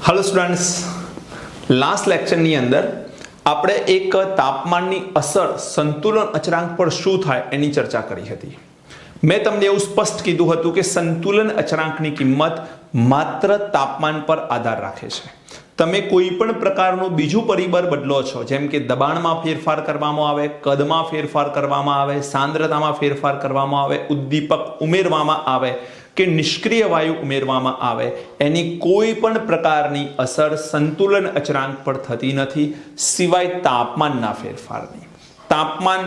Hello students, last लेक्चरनी अंदर આપણે એક તાપમાનની અસર સંતુલન અચળાંક પર શું થાય એની ચર્ચા કરી હતી। મેં તમને એવું સ્પષ્ટ કીધું હતું કે સંતુલન અચળાંકની કિંમત માત્ર તાપમાન પર આધાર રાખે છે। તમે કોઈ પણ પ્રકારનું બીજું પરિબળ બદલો છો, જેમ કે દબાણમાં ફેરફાર કરવામાં આવે, કદમાં ફેરફાર કરવામાં આવે, સાંદ્રતામાં ફેરફાર કરવામાં આવે, ઉદ્દીપક ઉમેરવામાં આવે કે નિષ્ક્રિય વાયુ ઉમેરવામાં આવે, એની કોઈ પણ પ્રકારની અસર સંતુલન અચળાંક પર થતી નથી સિવાય તાપમાનના ફેરફારની। તાપમાન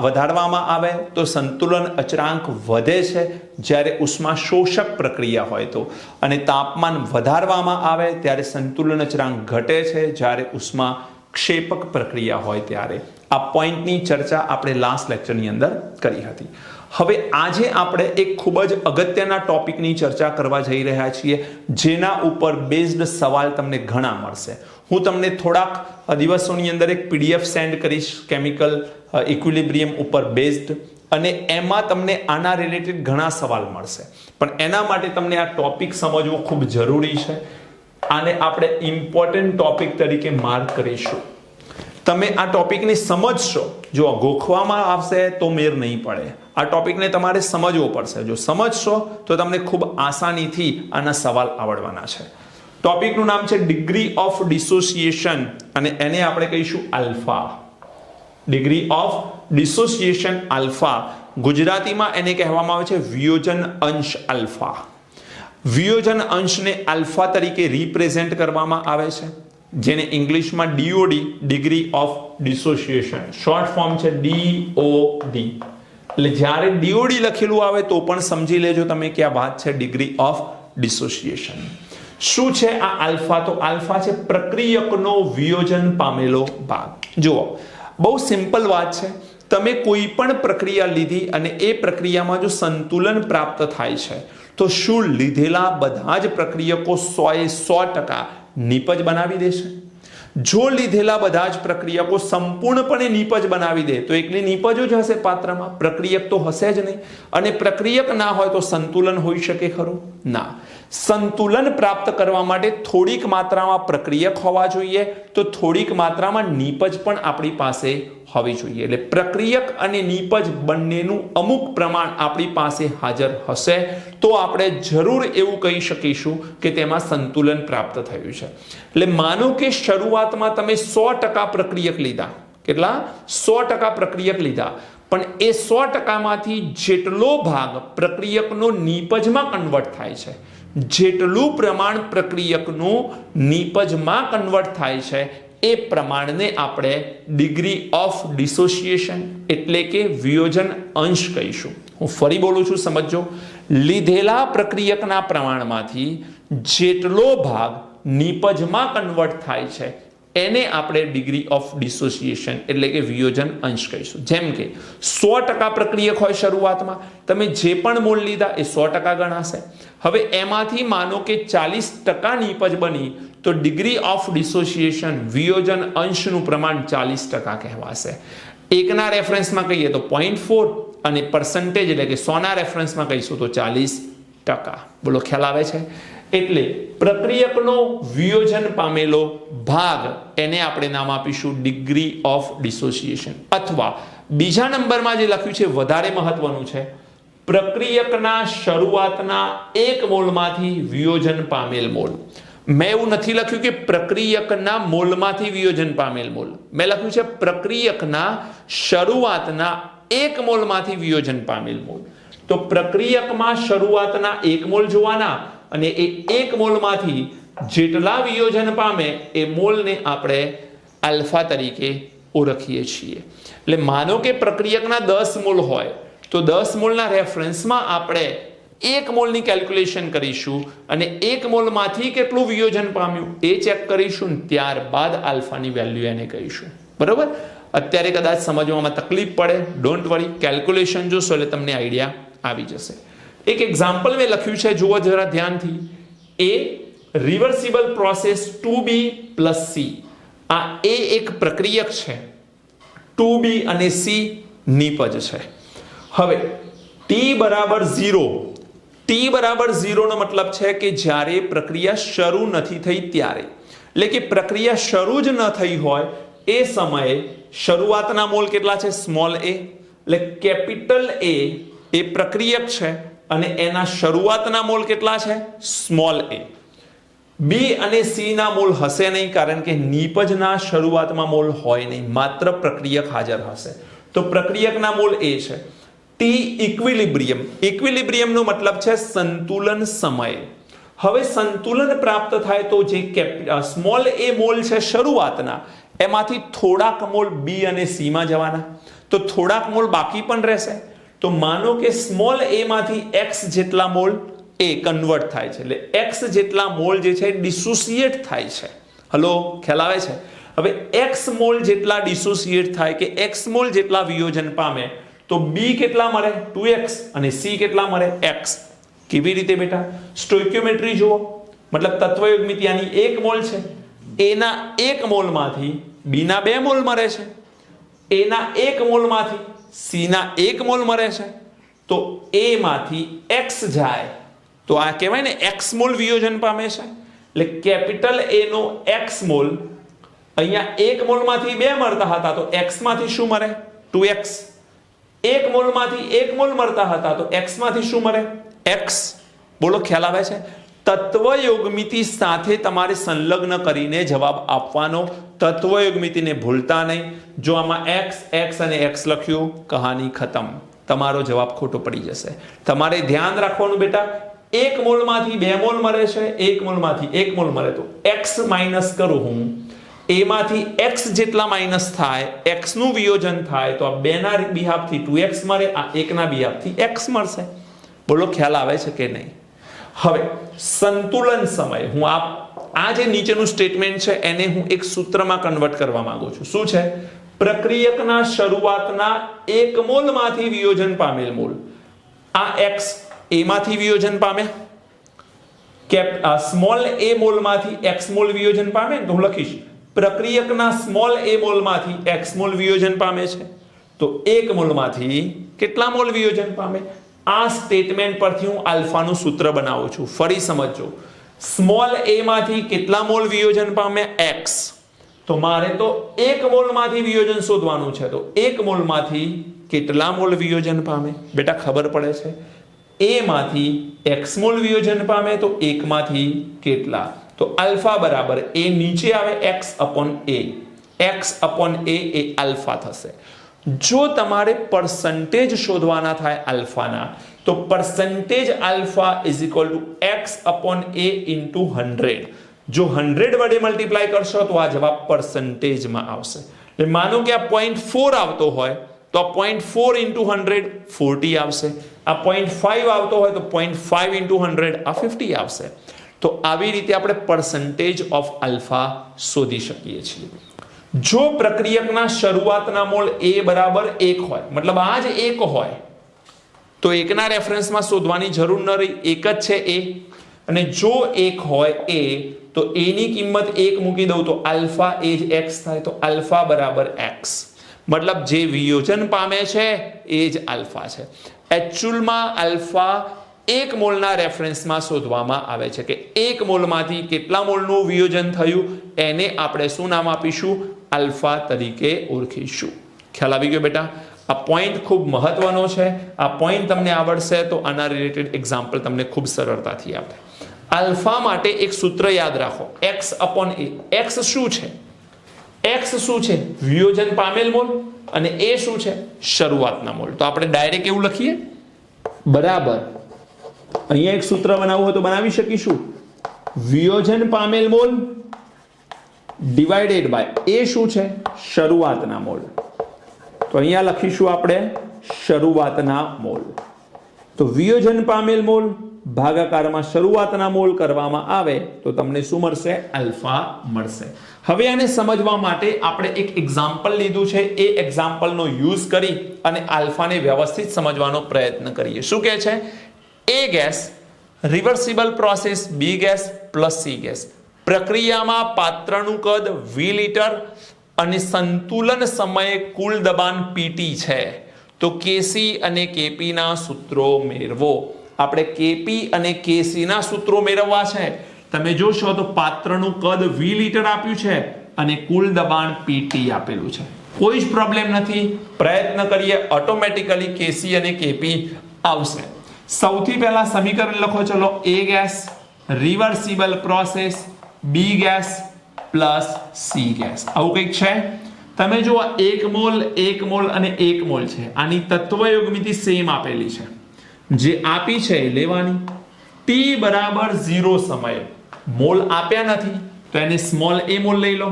વધારવામાં આવે તો સંતુલન અચળાંક વધે છે જ્યારે ઉષ્મા શોષક પ્રક્રિયા હોય તો, અને તાપમાન વધારવામાં આવે ત્યારે સંતુલન અચળાંક ઘટે છે જ્યારે ઉષ્મા ક્ષેપક પ્રક્રિયા હોય ત્યારે। આ પોઈન્ટની ચર્ચા આપણે લાસ્ટ લેક્ચરની અંદર કરી હતી। હવે આજે આપણે એક ખૂબ જ અગત્યના ટોપિકની ચર્ચા કરવા જઈ રહ્યા છીએ, જેના ઉપર બેઝડ સવાલ તમને ઘણા મળશે। હું તમને થોડાક દિવસોની અંદર એક પીડીએફ સેન્ડ કરીશ કેમિકલ ઇક્વિલિબ્રિયમ ઉપર બેઝડ, અને એમાં તમને આના રિલેટેડ ઘણા સવાલ મળશે, પણ એના માટે તમને આ ટોપિક સમજવો ખૂબ જરૂરી છે। આને આપણે ઇમ્પોર્ટન્ટ ટોપિક તરીકે માર્ક કરીશું। તમે આ ટોપિકને સમજશો, જો ગોખવામાં આવશે તો મેર નહીં પડે। આ ટોપિકને તમારે સમજવો પડશે। જો સમજશો તો તમને ખૂબ આસાનીથી આના સવાલ આવડવાના છે। ટોપિકનું નામ છે ડિગ્રી ઓફ ડિસોસિએશન, અને એને આપણે કહીશું alpha. Degree of dissociation alpha, ગુજરાતીમાં એને કહેવામાં આવે છે વિયોજન અંશ આલ્ફા। વિયોજન અંશને આલ્ફા તરીકે રિપ્રેઝેન્ટ કરવામાં આવે છે, જેને ઇંગ્લિશમાં DOD, degree of dissociation, short form છે ડીઓડી। એટલે જ્યારે ડીઓડી લખેલું આવે તો પણ સમજી લેજો તમે કે આ વાત છે ડિગ્રી ઓફ ડિસોસિએશન। શું છે આ આલ્ફા? તો આલ્ફા છે પ્રક્રિયકનો વિયોજન પામેલો ભાગ। જુઓ, બહુ સિમ્પલ વાત છે। તમે કોઈ પણ પ્રક્રિયા લીધી અને એ પ્રક્રિયામાં જો સંતુલન પ્રાપ્ત થાય છે તો શું લીધેલા બધા જ પ્રક્રિયકો 100% નિપજ બનાવી દેશે? જો લીધેલા બધા જ પ્રક્રિયકો સંપૂર્ણપણે નિપજ બનાવી દે તો એકલી નિપજ જ હશે પાત્રમાં, પ્રક્રિયક તો હશે જ નહીં। અને પ્રક્રિયક ના હોય તો સંતુલન હોઈ શકે ખરું? ના। સંતુલન પ્રાપ્ત કરવા માટે થોડીક માત્રામાં પ્રક્રિયક હોવા જોઈએ, તો થોડીક માત્રામાં નિપજ પણ આપણી પાસે હોવી જોઈએ। એટલે પ્રક્રિયક અને નિપજ બંનેનું અમુક પ્રમાણ આપણી પાસે હાજર હશે તો આપણે જરૂર એવું કહી શકીશું કે તેમાં સંતુલન પ્રાપ્ત થયું છે। એટલે માનો કે શરૂઆતમાં તમે 100% પ્રક્રિયક લીધા, કેટલા? 100% પ્રક્રિયક લીધા, પણ એ 100%માંથી જેટલો ભાગ પ્રક્રિયકનો નિપજમાં કન્વર્ટ થાય છે, જેટલું પ્રમાણ પ્રક્રિયકનું નિપજમાં કન્વર્ટ થાય છે એ પ્રમાણને આપણે ડિગ્રી ઓફ ડિસોસિએશન એટલે કે વિયોજન અંશ કહીશું। હું ફરી બોલું છું, સમજો। લીધેલા પ્રક્રિયકના પ્રમાણમાંથી જેટલો ભાગ નિપજમાં કન્વર્ટ થાય છે એને આપણે ડિગ્રી ઓફ ડિસોસિએશન એટલે કે વિયોજન અંશ કહીશું। જેમ કે 100% પ્રક્રિયક હોય શરૂઆતમાં, તમે જે પણ મોલ લીધા એ 100% ગણાશે। હવે એમાંથી માનો કે 40% નિપજ બની તો ડિગ્રી ઓફ ડિસોસિએશન વિયોજન અંશનું પ્રમાણ 40% કહેવાશે। એકના રેફરન્સમાં કહીએ તો 0.4, અને પર્સન્ટેજ એટલે કે 100ના રેફરન્સમાં કહીશું તો 40%। બોલો, ખ્યાલ આવે છે? એટલે પ્રક્રિયકનો વિયોજન પામેલો ભાગ એને આપણે નામ આપીશું ડિગ્રી ઓફ ડિસોસિએશન, અથવા બીજા નંબરમાં જે લખ્યું છે વધારે મહત્વનું છે, પ્રક્રિયકના શરૂઆતના 1 મોલમાંથી વિયોજન પામેલ મોલ। મેં એવું નથી લખ્યું કે પ્રક્રિયકના મોલમાંથી વિયોજન પામેલ મોલ, મેં લખ્યું છે પ્રક્રિયકના શરૂઆતના 1 મોલમાંથી વિયોજન પામેલ મોલ। તો પ્રક્રિયકમાં શરૂઆતના 1 મોલ જોવાના, અને એ 1 મોલમાંથી જેટલા વિયોજન પામે એ મોલને આપણે આલ્ફા તરીકે ઓળખીએ છીએ। એટલે માનો કે પ્રક્રિયકના 10 મોલ હોય તો 10 મોલના રેફરન્સમાં આપણે 1 મોલની કેલ્ક્યુલેશન કરીશું, અને 1 મોલમાંથી કેટલું વિયોજન પામ્યું એ ચેક કરીશું, ત્યારબાદ આલ્ફાની વેલ્યુ એને કહીશું। બરોબર? અત્યારે કદાચ સમજવામાં તકલીફ પડે, ડોન્ટ વરી, કેલ્ક્યુલેશન જોશો એટલે તમને આઈડિયા આવી જશે। એક એક્ઝામ્પલ મેં લખ્યું છે, જુઓ જરા ધ્યાનથી। એ રિવર્સિબલ પ્રોસેસ 2B + C, આ એ એક પ્રક્રિયક છે, 2B અને C નિપજ છે। હવે T = 0 ટી બરાબર 0 નો મતલબ છે કે જ્યારે પ્રક્રિયા શરૂ નથી થઈ ત્યારે, એટલે કે પ્રક્રિયા શરૂ જ ન થઈ હોય એ સમયે શરૂઆતના મોલ કેટલા છે? સ્મોલ એ. એટલે કેપિટલ એ પ્રક્રિયક છે અને એના શરૂઆતના મોલ કેટલા છે? સ્મોલ એ. બી અને સી ના મોલ હશે નહીં, કારણ કે નિપજના શરૂઆતમાં મોલ હોય નહીં, માત્ર પ્રક્રિયક હાજર હશે. તો પ્રક્રિયકના મોલ એ છે. T equilibrium. ઇક્વિલિબ્રિયમનો મતલબ છે સંતુલન સમયે. હવે સંતુલન પ્રાપ્ત થાય તો જે સ્મોલ એ મોલ છે શરૂઆતના, એમાંથી થોડાક મોલ બી અને સી માં જવાના, તો થોડાક મોલ બાકી પણ રહેશે. તો માનો કે સ્મોલ એ માંથી એક્સ જેટલા મોલ એ કન્વર્ટ થાય છે, એટલે એક્સ જેટલા મોલ જે છે ડિસોસિએટ થાય છે. હલો, ખ્યાલ આવે છે? હવે એક્સ મોલ જેટલા ડિસોસિએટ થાય કે એક્સ મોલ જેટલા વિયોજન પામે, તો બી કેટલા મળે? 2x અને સી કેટલા મળે? x. કેવી રીતે બેટા? સ્ટોઇકિયોમેટ્રી જુઓ, મતલબ તત્વયુગ્મિતિ આની 1 મોલ છે, એના 1 મોલમાંથી બી ના 2 મોલ મળે છે, એના 1 મોલમાંથી સી ના 1 મોલ મળે છે, તો એ માંથી x જાય તો આ કહેવાય ને x મોલ વિયોજન પામે છે. એટલે કેપિટલ એ નો x મોલ અહીંયા 1 મોલમાંથી 2 મળતા હતા તો x માંથી શું મળે? 2x. 1 મોલમાંથી 1 મોલ મળતા હતા તો x માંથી શું મળે? x. બોલો, ખ્યાલ આવે છે? તત્વયોગમિતિ સાથે તમારે સંલગ્ન કરીને જવાબ આપવાનો. તત્વયોગમિતિને ભૂલતા નહીં. જો આમાં x અને x લખ્યું, કહાની ખતમ, તમારો જવાબ ખોટો પડી જશે. તમારે ધ્યાન રાખવાનું બેટા, 1 મોલમાંથી 2 મોલ મળે છે, 1 મોલમાંથી 1 મોલ મળે તો x માઇનસ કરું હું, એમાંથી x જેટલા માઇનસ થાય, x નું વિયોજન થાય તો આ 2 ના બિહાફથી 2x મળે, આ 1 ના બિહાફથી x મળશે. બોલો, ખ્યાલ આવે છે કે નહીં? હવે સંતુલન સમય હું આ જે નીચેનું સ્ટેટમેન્ટ છે એને હું એક સૂત્રમાં કન્વર્ટ કરવા માંગુ છું. શું છે? પ્રક્રિયકના શરૂઆતના 1 મોલમાંથી વિયોજન પામેલ મોલ, આ x એમાંથી વિયોજન પામે, સ્મોલ એ મોલમાંથી x મોલ વિયોજન પામે, તો હું લખીશ પ્રક્રિયકના સ્મોલ એ મોલમાંથી x મોલ વિયોજન પામે છે, તો 1 મોલમાંથી કેટલા મોલ વિયોજન પામે? આ સ્ટેટમેન્ટ પરથી હું આલ્ફાનું સૂત્ર બનાવું છું. ફરી સમજો, સ્મોલ એ માંથી કેટલા મોલ વિયોજન પામે? x. તો મારે તો 1 મોલમાંથી વિયોજન શોધવાનું છે, તો 1 મોલમાંથી કેટલા મોલ વિયોજન પામે? બેટા ખબર પડે છે, એ માંથી x મોલ વિયોજન પામે તો 1 માંથી કેટલા? તો આલ્ફા બરાબર એ નીચે આવે x upon a. x upon a A alpha થશે. જો તમારે પરસેન્ટેજ શોધવાના થાય આલ્ફાના, તો percentage alpha is equal to x upon a into 100. જો 100 વડે મલ્ટીપ્લાય કરશો તો આ જવાબ પરસેન્ટેજમાં આવશે. એટલે માનો કે આ 0.4 આવતો હોય તો આ 0.4 ઇન્ટુ 100 40 આવશે. આ 0.5 આવતો હોય તો 0.5 ઇન્ટુ 100 આ 50 આવશે. તો આવી રીતે આપણે પરસેન્ટેજ ઓફ આલ્ફા શોધી શકીએ છીએ. જો પ્રક્રિયકના શરૂઆતના મોલ a બરાબર 1 હોય, મતલબ આ જ 1 હોય, તો 1 ના રેફરન્સમાં શોધવાની જરૂર ન રહી, 1 જ છે a. અને જો 1 હોય a, તો a ની કિંમત 1 મૂકી દઉં તો આલ્ફા એ જ x થાય, તો આલ્ફા બરાબર x. મતલબ જે વિયોજન પામે છે એ જ આલ્ફા છે. એકચ્યુઅલમાં આલ્ફા 1 મોલના રેફરન્સમાં શોધવામાં આવે છે કે 1 મોલમાંથી કેટલા મોલનું વિયોજન થયું, એને આપણે શું નામ આપીશું? આલ્ફા તરીકે ઓળખીશું. ખ્યાલ આવી ગયો બેટા? આ પોઈન્ટ ખૂબ મહત્વનો છે. આ પોઈન્ટ તમને આવડશે તો આના રિલેટેડ એક્ઝામ્પલ તમને ખૂબ સરળતાથી આવશે. આલ્ફા માટે એક સૂત્ર યાદ રાખો, x અપોન a. x શું છે? x શું છે? વિયોજન પામેલ મોલ, અને a શું છે? શરૂઆતના મોલ. તો આપણે ડાયરેક્ટ એવું લખીએ, બરાબર અહીંયા એક સૂત્ર બનાવવું હોય તો બનાવી શકીશું, વિયોજન પામેલ મોલ ડિવાઇડેડ બાય એ શું છે? શરૂઆતના મોલ. તો અહીંયા લખીશું આપણે શરૂઆતના મોલ. તો વિયોજન પામેલ મોલ ભાગાકારમાં શરૂઆતના મોલ કરવામાં આવે તો તમને શું મળશે? આલ્ફા મળશે. હવે આને સમજવા માટે આપણે એક એક્ઝામ્પલ લીધું છે, એ એક્ઝામ્પલનો યુઝ કરી અને આલ્ફાને વ્યવસ્થિત સમજવાનો પ્રયત્ન કરીએ. શું કહે છે? A gas reversible process, B gas plus C gas. પ્રક્રિયામાં પાત્રનું કદ V લિટર અને સંતુલન સમયે કુલ દબાણ PT છે, તો KC અને KP ના સૂત્રો મેળવો. આપણે કેપી અને કેસી ના સૂત્રો મેળવવા છે. તમે જોશો તો પાત્રનું કદ V લિટર આપ્યું છે અને કુલ દબાણ PT આપેલું છે. કોઈ જ પ્રોબ્લેમ નથી. પ્રયત્ન કરીએ, ઓટોમેટિકલી કેસી અને કેપી આવશે. સૌથી પહેલા સમીકરણ લખો. ચલો, A gas reversible process, B gas plus C gas, આવું કંઈક છે. તમે જુઓ 1 મોલ 1 મોલ અને 1 મોલ છે. આની તત્વયોગમિતિ સેમ આપેલી છે. જે આપી છે એ લેવાની. T બરાબર 0 સમયે મોલ આપ્યા નથી તો એને સ્મોલ a મોલ લઈ લો.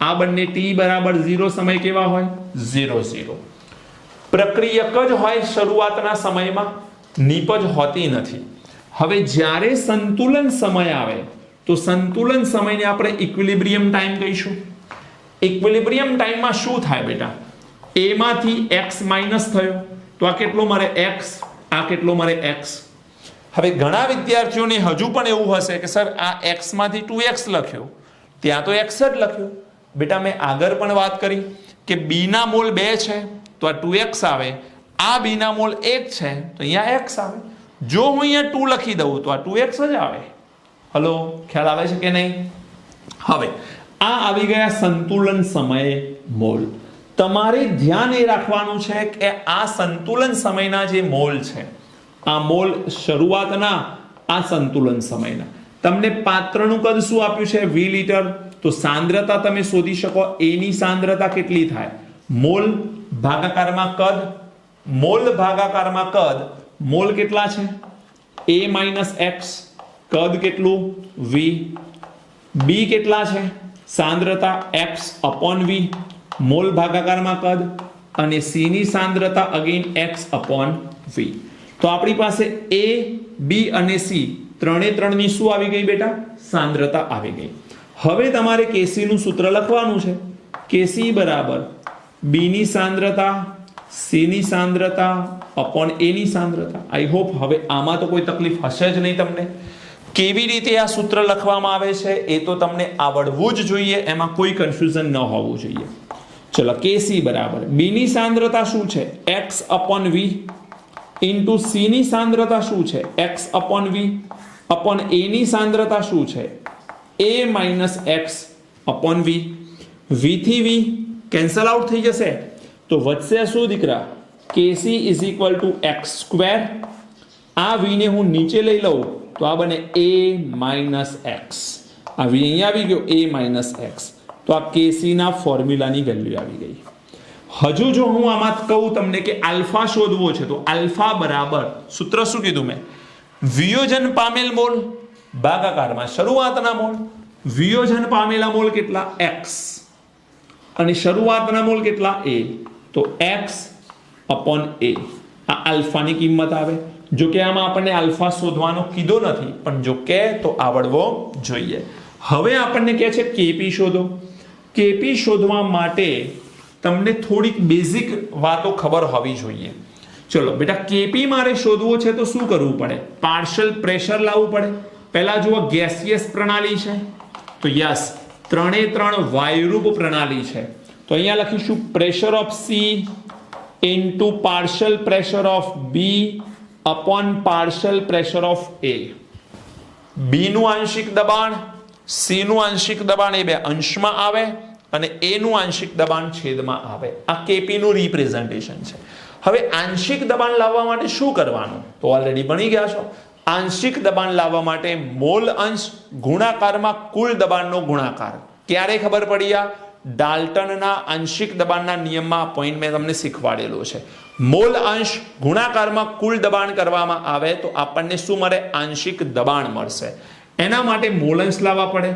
આ બંને T બરાબર 0 સમય કેવા હોય? 0 0. પ્રક્રિયક જ હોય શરૂઆતના સમયમાં, નિપજ હોતી નથી. હવે જ્યારે સંતુલન સમય આવે તો સંતુલન સમયને આપણે ઇક્વિલિબ્રિયમ ટાઈમ કહીશું. ઇક્વિલિબ્રિયમ ટાઈમમાં શું થાય બેટા? a માંથી x માઈનસ થયો તો આ કેટલો મળે? x. આ કેટલો મળે? x. હવે ઘણા વિદ્યાર્થીઓને હજુ પણ એવું હશે કે સર આ x માંથી 2x લખ્યો, ત્યાં તો x જ લખ્યો. બેટા મેં આગળ પણ વાત કરી કે b ના મોલ 2 છે તો આ 2x આવે, આ b ના મોલ 1 છે તો અહીંયા x આવે. જો હું અહીંયા 2 લખી દઉં તો આ 2x જ આવે. હલો, ખ્યાલ આવે છે કે નહીં? હવે આ આવી ગયા સંતુલન સમયે મોલ. તમારે ધ્યાન એ રાખવાનું છે કે આ સંતુલન સમયના જે મોલ છે, આ મોલ શરૂઆતના આ સંતુલન સમયના. તમને પાત્રનું કદ શું આપ્યું છે? V litre. તો સાંદ્રતા તમે શોધી શકો. A ની સાંદ્રતા કેટલી થાય? મોલ ભાગાકારમાં કદ. મોલ ભાગાકારમાં કદ. મોલ કેટલા છે? A minus x. કદ કેટલું? V. B કેટલા છે? સાંદ્રતા x અપોન V. મોલ ભાગાકારમાં કદ. અને C ની સાંદ્રતા અગેન x અપોન V. તો આપણી પાસે A, B અને C ત્રણેની શું આવી ગઈ બેટા? સાંદ્રતા આવી ગઈ. હવે તમારે Kc નું સૂત્ર લખવાનું છે. Kc બરાબર B ની સાંદ્રતા, C ની સાંદ્રતા અપોન A ની સાંદ્રતા. આઈ હોપ હવે આમાં તો કોઈ તકલીફ હશે જ નહીં તમને. કેવી રીતે આ સૂત્ર લખવામાં આવે છે એ તો તમને આવડવું જ જોઈએ, એમાં કોઈ કન્ફ્યુઝન ન હોવું જોઈએ. ચલો, Kc બરાબર B ની સાંદ્રતા શું છે? x upon V into C ની સાંદ્રતા શું છે? x upon V upon A ની સાંદ્રતા શું છે? A minus x upon V. V થી V કેન્સલ આઉટ થઈ જશે તો વધશે શું દીકરા? Kc is equal to x square. આ V ને હું નીચે લઈ લઉં તો આ બને A માઇનસ x. આ V અહીંયા આવી ગયો A માઇનસ x. તો આ Kc ના ફોર્મ્યુલાની વેલ્યુ આવી ગઈ. હજુ જો હું આમાં કહું તમને કે આલ્ફા શોધવો છે તો આલ્ફા બરાબર સૂત્ર શું કીધું મેં? વિયોજન પામેલ મોલ ભાગાકારમાં શરૂઆતના મોલ. વિયોજન પામેલા મોલ કેટલા? x. અને શરૂઆતના મોલ કેટલા? A. તો x અપોન A. આ આલ્ફાની કિંમત આવે. જો કે આમાં આપણને આલ્ફા શોધવાનો કીધો નથી, પણ જો કે તો આવડવો જોઈએ. હવે આપણને કહે છે Kp શોધો. Kp શોધવા માટે તમને થોડીક બેઝિક વાતો ખબર હોવી જોઈએ. ચલો બેટા, Kp મારે શોધવો છે તો શું કરવું પડે? પાર્શિયલ પ્રેશર લાવવું પડે. પહેલા જુઓ ગેસિયસ પ્રણાલી છે તો યસ, 3 વાયુરૂપ પ્રણાલી છે. તો અહીંયા લખીશું pressure of C into partial pressure of B upon partial pressure of A. B નું આંશિક દબાણ, C નું આંશિક દબાણ એ બે અંશમાં આવે અને A નું આંશિક દબાણ છેદમાં આવે. આ Kp નું રિપ્રેઝન્ટેશન છે. હવે આંશિક દબાણ લાવવા માટે શું કરવાનું? તો ઓલરેડી ભણી ગયા છો. આંશિક દબાણ લાવવા માટે મોલ અંશ ગુણાકારમાં કુલ દબાણનો ગુણાકાર. ક્યારે ખબર પડી? આ ડાલ્ટનના આંશિક દબાણના નિયમમાં પોઈન્ટ મેં તમને શીખવાડેલો છે. મોલ અંશ ગુણાકારમાં કુલ દબાણ કરવામાં આવે તો આપણને શું મળે? આંશિક દબાણ મળશે. એના માટે મોલ અંશ લાવવા પડે.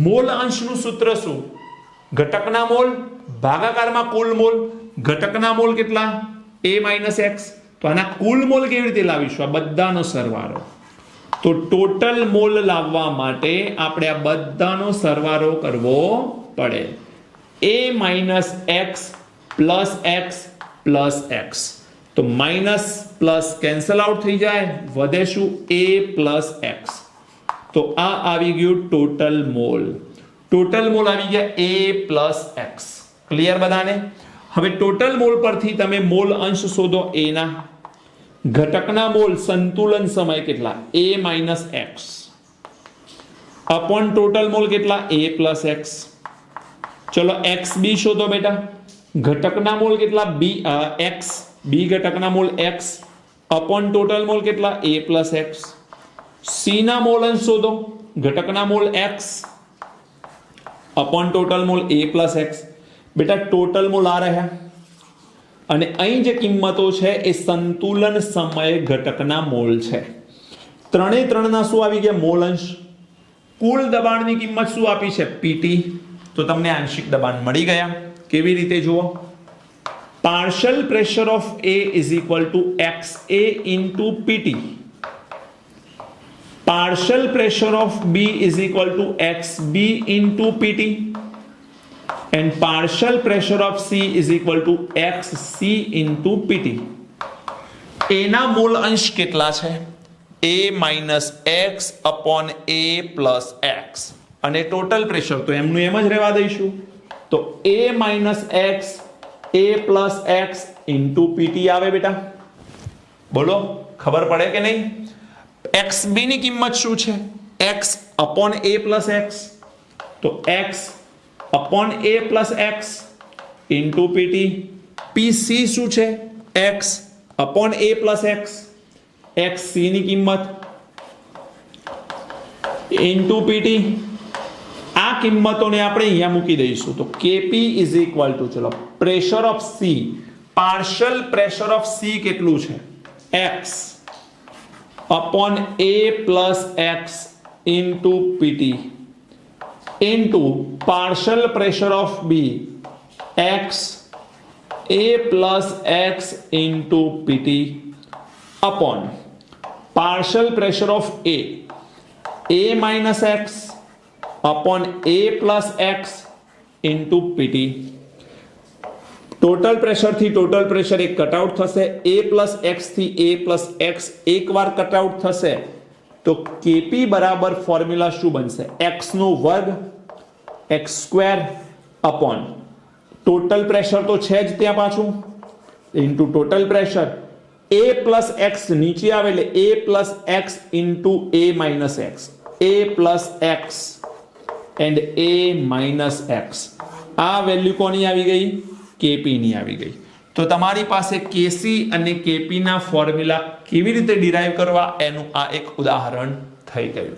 મોલ અંશનું સૂત્ર શું? ઘટકના મોલ ભાગાકારમાં કુલ મોલ. ઘટકના મોલ કેટલા? A minus x. તો આના કુલ મોલ કેવી રીતે લાવીશું? આ બધાનો સરવાળો. તો ટોટલ મોલ લાવવા માટે આપણે આ બધાનો સરવાળો કરવો પડે. A minus x plus x plus x. તો માઇનસ પ્લસ કેન્સલ આઉટ થઈ જાય, વધે શું? A plus x. તો આ આવી ગયું ટોટલ મોલ. ટોટલ મોલ આવી ગયા A પ્લસ x. ક્લિયર બધાને? હવે ટોટલ મોલ પરથી તમે મોલ અંશ શોધો A ના. ઘટકના મોલ સંતુલન સમય કેટલા a minus x upon total mall કેટલા a પ્લસ એક્સ. ચલો એક્સ બી શોધો બેટા. ઘટકના મોલ કેટલા બી એક્સ બી ઘટકના mall x upon total mall કેટલા a પ્લસ એક્સ. સી ના મોલ અંશ શોધો. ઘટકના mall x upon total mall a plus x. બેટા ટોટલ મોલ આ રહ્યા અને અહીં જે કિંમતો છે એ સંતુલન સમય ઘટકના મોલ છે. ત્રણે ત્રણના શું આવી ગયા મોલ અંશ. કુલ દબાણની કિંમત શું આપી છે પીટી. તો તમને આંશિક દબાણ મળી ગયા. કેવી રીતે જુઓ. Partial pressure of A is equal to XA into PT. Partial pressure of B is equal to XB into PT. and partial pressure of C is equal to XC into PT. A ના મૂળ અંશ કેટલા છે A minus X upon A plus X અને total pressure તો એમનું એમ જ રહેવા દઈશું. તો A minus X A plus X into PT આવે બેટા. બોલો ખબર પડે કે નહીં. XB ની કિંમત શું છે X upon A plus X. તો X upon a plus x into PT. PC શું છે x upon a plus x. X C ની કિંમત ઇન્ટુ પીટી. આ કિંમતોને આપણે અહીંયા મૂકી દઈશું. તો કેપી ઇઝ ઇક્વલ ટુ ચલો pressure of C partial pressure of C કેટલું છે x upon a plus x into PT into partial pressure of B x A plus x into PT upon partial pressure of A minus x upon A plus x into PT. Total pressure થી total pressure એક cutout થશે. A plus x થી A plus x એકવાર cutout થશે તો KP બરાબર formula શું બનશે x નો વર્ગ x square upon total pressure તો છે જ ત્યાં પાછું into total pressure A plus x નીચે આવે એટલે A plus x into A minus x. A plus x and A minus x. આ વેલ્યુ કોની આવી ગઈ KP ની આવી ગઈ. તો તમારી પાસે KC અને KP ના ફોર્મ્યુલા કેવી રીતે ડિરાઈવ કરવા એનું આ એક ઉદાહરણ થઈ ગયું.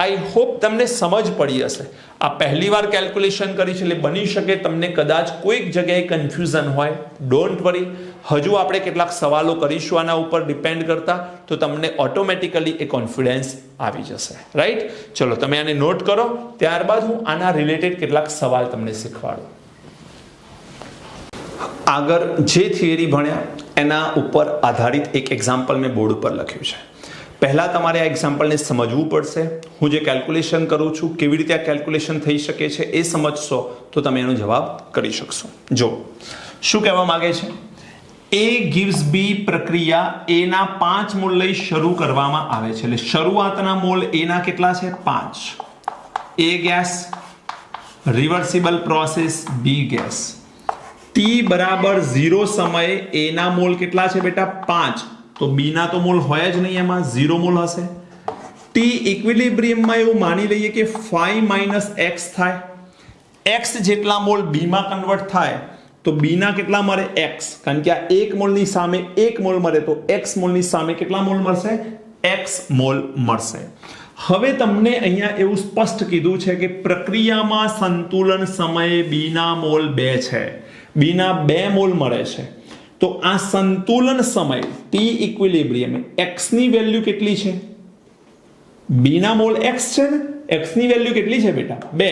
આઈ હોપ તમને સમજ પડી હશે. આ પહેલી વાર કેલ્ક્યુલેશન કરી છે એટલે બની શકે તમને કદાચ કોઈક જગ્યાએ કન્ફ્યુઝન હોય. ડોન્ટ વરી, હજુ આપણે કેટલાક સવાલો કરીશું આના ઉપર ડિપેન્ડ કરતા તો તમને ઓટોમેટિકલી એ કોન્ફિડન્સ આવી જશે. રાઈટ. ચલો તમે આને નોટ કરો, ત્યારબાદ હું આના રિલેટેડ કેટલાક સવાલ તમને શીખવાડું. આગળ જે થિયરી ભણ્યા એના ઉપર આધારિત એક એક્ઝામ્પલ મેં બોર્ડ ઉપર લખ્યું છે. પહેલા તમારે આ એક્ઝામ્પલને સમજવું પડશે. હું જે કેલ્ક્યુલેશન કરું છું કેવી રીતે આ કેલ્ક્યુલેશન થઈ શકે છે એ સમજશો તો તમે એનો જવાબ કરી શકશો. જો શું કહેવા માંગે છે. A gives B પ્રક્રિયા A ના 5 મોલ લઈ શરૂ કરવામાં આવે છે. એટલે શરૂઆતના મોલ A ના કેટલા છે 5. A gas reversible process B gas. T બરાબર 0 સમયે A ના મોલ કેટલા છે બેટા 5. તો B ના તો મોલ હોય જ નહીં, એમાં 0 મોલ હશે. T ઇક્વિલિબ્રિયમમાં એવું માની લઈએ કે 5 - x થાય. x જેટલા મોલ B માં કન્વર્ટ થાય તો B ના કેટલા મળે x. કારણ કે આ 1 મોલની સામે 1 મોલ મળે તો x મોલની સામે કેટલા મોલ મળશે x મોલ મળશે. હવે તમને અહીંયા એવું સ્પષ્ટ કીધું છે કે પ્રક્રિયામાં સંતુલન સમયે B ના મોલ 2 છે. B ના 2 મોલ મળે છે. તો આ સંતુલન સમય T ઇક્વિલિબ્રિયમ x ની વેલ્યુ કેટલી છે B ના મોલ x છે ને. x ની વેલ્યુ કેટલી છે બેટા 2.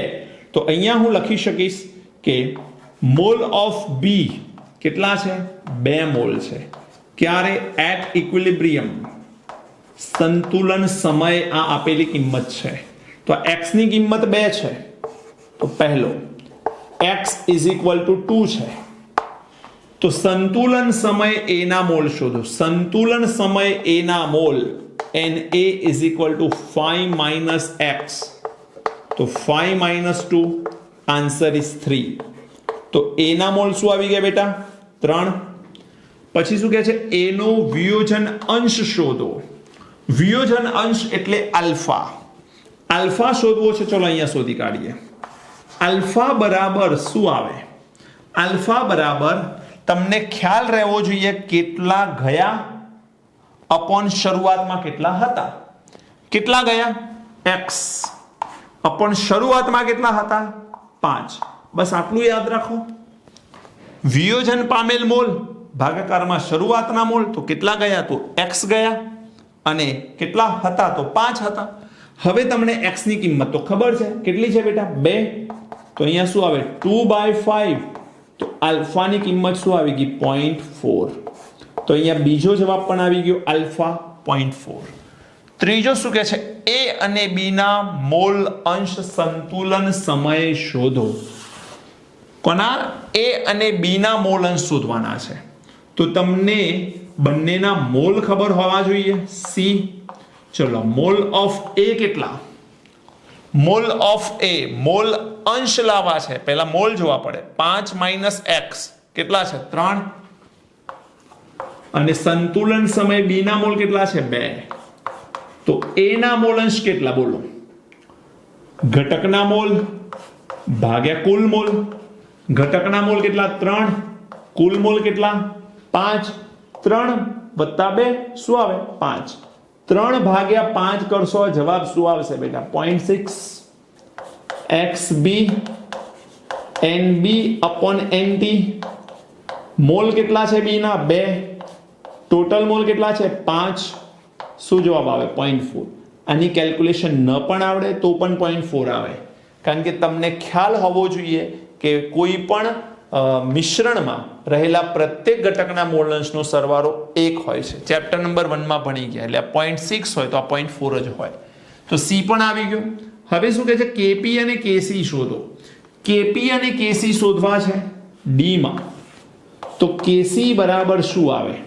તો અહીંયા હું લખી શકીશ કે મોલ ઓફ B કેટલા છે 2 મોલ છે. ક્યારે એટ ઇક્વિલિબ્રિયમ સંતુલન સમય આ આપેલી કિંમત છે. તો x ની કિંમત 2 છે. તો પહેલો x = 2 છે. તો સંતુલન સમય A ના મોલ શોધો. સંતુલન સમય A ના મોલ Na = 5 - x. તો 5 - 2 આન્સર ઇઝ 3. તો A ના મોલ શું આવી ગયા બેટા 3. પછી શું કહે છે a નો વિયોજન અંશ શોધો વિયોજન અંશ એટલે આલ્ફા આલ્ફા શોધવો છે ચલો અહીંયા શોધી કાઢીએ આલ્ફા બરાબર શું આવે આલ્ફા બરાબર તમને ખ્યાલ રહેવો જોઈએ કેટલા ગયા અપોન શરૂઆતમાં કેટલા હતા કેટલા ગયા x અપોન શરૂઆતમાં કેટલા હતા 5 બસ આટલું યાદ રાખો વિયોજન પામેલ મોલ ભાગાકારમાં શરૂઆતના મોલ તો કેટલા ગયા તો x ગયા અને કેટલા હતા તો 5 હતા હવે તમને x ની કિંમત તો ખબર છે કેટલી છે બેટા 2 તો અહીંયા શું આવે 2/5 તો આલ્ફા ની કિંમત શું આવી ગઈ 0.4 તો અહીંયા બીજો જવાબ પણ આવી ગયો આલ્ફા 0.4 ત્રીજો શું કહે છે a અને b ના મોલ અંશ સંતુલન સમય શોધો કોના a અને b ના મોલ અંશ શોધવાના છે તો તમને બંનેના મોલ ખબર હોવા જોઈએ c ચલો મોલ ઓફ a કેટલા મોલ ઓફ a મોલ અંશ લાવવા છે પહેલા મોલ જોવા પડે 5 - x કેટલા છે 3 અને સંતુલન સમય b ના મોલ કેટલા છે 2 તો a ના મોલ અંશ કેટલા બોલો ઘટકના મોલ ભાગ્યા કુલ મોલ ઘટકના મોલ કેટલા 3 કુલ મોલ કેટલા 5 3 + 2 શું આવે 5 3 ભાગ્યા 5 કરશો જવાબ શું આવશે બેટા 0.6 xb nb / nt મોલ કેટલા છે b ના 2 ટોટલ મોલ કેટલા છે 5 શું જવાબ આવે 0.4 આની કેલ્ક્યુલેશન ન પણ આવડે તો પણ 0.4 આવે કારણ કે તમને ખ્યાલ હોવો જોઈએ કે કોઈ પણ મિશ્રણમાં રહેલા પ્રત્યેક ઘટકના મોલ અંશનો સરવાળો 1 હોય છે ચેપ્ટર નંબર 1 માં ભણી ગયા એટલે 0.6 હોય તો આ 0.4 જ હોય તો c પણ આવી ગયો હવે શું કહે છે kp અને kc શોધો kp અને kc શોધવા છે d માં તો kc બરાબર શું આવે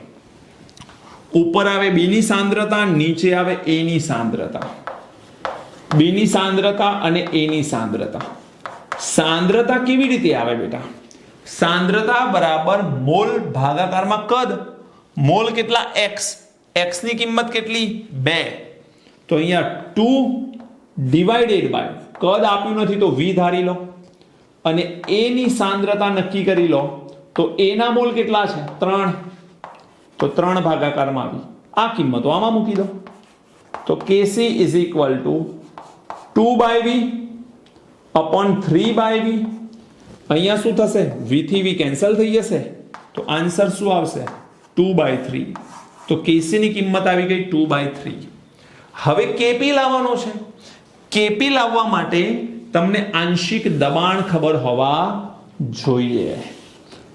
ઉપર આવે b ની સાંદ્રતા નીચે આવે a ની સાંદ્રતા b ની સાંદ્રતા અને a ની સાંદ્રતા સાંદ્રતા કેવી રીતે આવે બેટા સાંદ્રતા બરાબર મોલ ભાગાકારમાં કદ મોલ કેટલા x ની કિંમત કેટલી 2 તો અહીંયા 2 ડિવાઇડેડ બાય કદ આપ્યું નથી તો v ધારી લો અને a ની સાંદ્રતા નક્કી કરી લો તો a ના મોલ કેટલા છે 3 તો 3 ભાગાકારમાં આવી આ કિંમતો આમાં મૂકી દો તો kc = 2/v / 3/v અહીંયા શું થશે v થી v કેન્સલ થઈ જશે તો આન્સર શું આવશે 2/3 તો kc ની કિંમત આવી ગઈ 2/3 હવે kp લાવવાનો છે kp લાવવા માટે તમને આંશિક દબાણ ખબર હોવા જોઈએ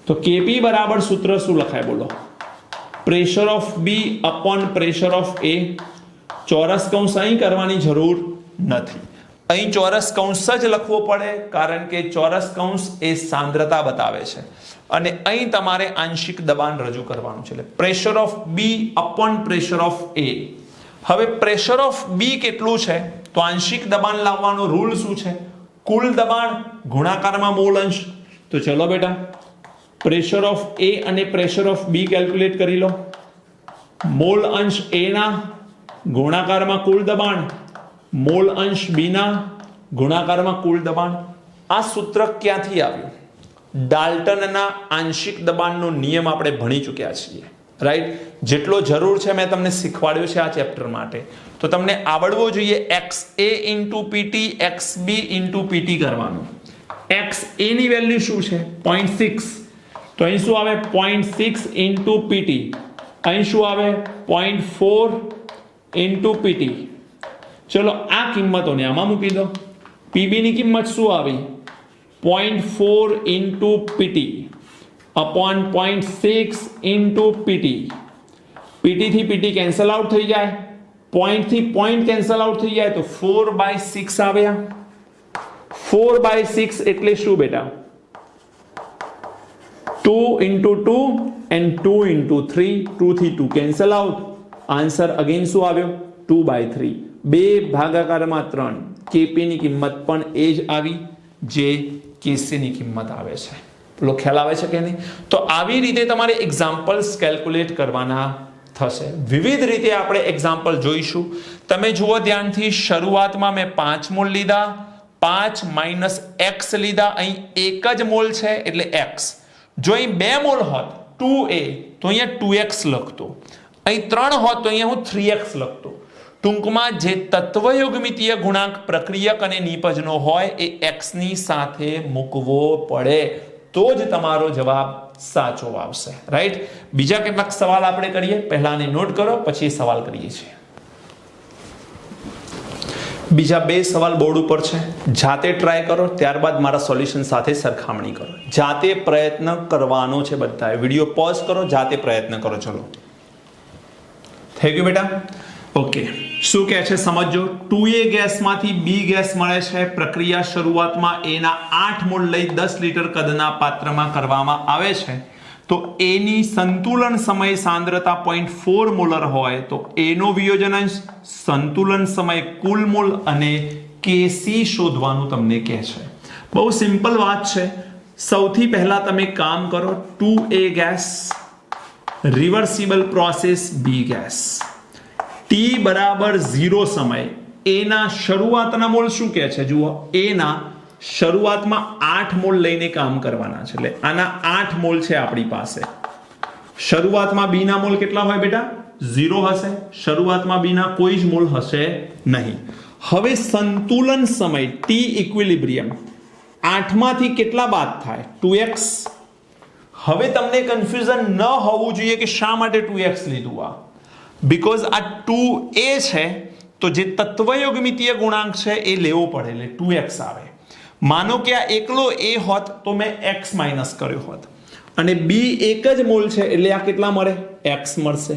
તો kp બરાબર સૂત્ર શું લખાય બોલો pressure of b / pressure of a ચોરસ કૌંસ અહીં કરવાની જરૂર નથી અહીં ચોરસ કૌંસ જ લખવો પડે કારણ કે ચોરસ કૌંસ એ સાંદ્રતા બતાવે છે અને અહીં તમારે આંશિક દબાણ રજૂ કરવાનું છે એટલે pressure of b / pressure of a હવે પ્રેશર ઓફ b કેટલું છે તો આંશિક દબાણ લાવવાનો રૂલ શું છે કુલ દબાણ ગુણાકારમાં મોલ અંશ તો ચલો બેટા પ્રેશર ઓફ a અને પ્રેશર ઓફ b કેલ્ક્યુલેટ કરી લો મોલ અંશ a ના ગુણાકારમાં કુલ દબાણ મોલ અંશ b ના ગુણાકારમાં કુલ દબાણ આ સૂત્ર ક્યાંથી આવ્યું ડાલ્ટનના આંશિક દબાણનો નિયમ આપણે ભણી ચૂક્યા છીએ રાઈટ જેટલો જરૂર છે મેં તમને શીખવાડ્યો છે આ ચેપ્ટર માટે તો તમને આવડવો જોઈએ xa * pt xb * pt કરવાનું xa ની વેલ્યુ શું છે 0.6 તો અહીં શું આવે 0.6 * pt અહીં શું આવે 0.4 * pt ચલો આ કિંમતોને આમાં મૂકી દો pb ની કિંમત શું આવી 0.4 * pt upon 0.6 * pt pt થી pt કેન્સલ આઉટ થઈ જાય પોઈન્ટ થી પોઈન્ટ કેન્સલ આઉટ થઈ જાય તો 4/6 આવ્યા 4/6 એટલે શું બેટા 2 * 2 and 2 * 3 2 થી 2 કેન્સલ આઉટ આન્સર અગેન શું આવ્યો 2/3 2 ભાગાકારમાં 3 kp ની કિંમત પણ એ જ આવી જે kc ની કિંમત આવે છે પેલો ખ્યાલ આવે છે કે નહીં? તો આવી રીતે તમારે એક્ઝામ્પલ્સ કેલ્ક્યુલેટ કરવાના થશે. વિવિધ રીતે આપણે એક્ઝામ્પલ જોઈશું. તમે જુઓ ધ્યાનથી, શરૂઆતમાં મેં 5 મોલ લીધા, 5 માઇનસ x લીધા, અહીં એક જ મોલ છે એટલે x. જો અહીં 2 મોલ હોત 2a તો અહીંયા 2x લખતો, અહીં 3 હોત તો અહીંયા હું 3x લખતો. ટૂંકમાં જે તત્વયોગમિતીય ગુણાંક પ્રક્રિયક અને નિપજનો હોય એ x ની સાથે મૂકવો પડે તો જ તમારો જવાબ સાચો આવશે. રાઈટ? બીજા કેટલાક સવાલ આપણે કરીએ. પહેલા આને નોટ કરો, પછી સવાલ કરીએ છીએ. બીજા 2 સવાલ બોર્ડ ઉપર છે, જાતે ટ્રાય કરો, ત્યારબાદ મારા સોલ્યુશન સાથે સરખામણી કરો. જાતે પ્રયત્ન કરવાનો છે બધાએ. વિડીયો પોઝ કરો, જાતે પ્રયત્ન કરો. ચલો, થઈ ગયું બેટા? ઓકે, શું કહે છે સમજો. 2a ગેસમાંથી b ગેસ મળે છે. પ્રક્રિયા શરૂઆતમાં a ના 8 મોલ લઈ 10 લીટર કદના પાત્રમાં કરવામાં આવે છે. તો a ની સંતુલન સમય સાંદ્રતા 0.4 મોલર હોય તો a નો વિયોજન અંશ, સંતુલન સમય કુલ મોલ અને Kc શોધવાનું તમને કહે છે. બહુ સિમ્પલ વાત છે. સૌથી પહેલા તમે કામ કરો, 2a gas reversible process b gas, t બરાબર 0 સમય a ના શરૂઆતના મોલ શું કહે છે? જુઓ, a ના શરૂઆતમાં 8 મોલ લઈને કામ કરવાના છે. એટલે આના 8 મોલ છે આપણી પાસે. શરૂઆતમાં b ના મોલ કેટલા હોય બેટા? 0 હશે. શરૂઆતમાં b ના કોઈ જ મોલ હશે નહીં. હવે સંતુલન સમય t ઇક્વિલિબ્રિયમ 8 માંથી કેટલા બાદ થાય? 2x. હવે તમને કન્ફ્યુઝન ન હોવું જોઈએ કે શા માટે 2x લીધું. આ બીકોઝ આ 2a છે તો જે તત્વયોગમિતીય ગુણાંક છે એ લેવો પડે એટલે 2x આવે. માનો કે આ એકલો a હોત તો મેં x માઇનસ કર્યો હોત, અને b એક જ મોલ છે એટલે આ કેટલા મળે? x મળશે.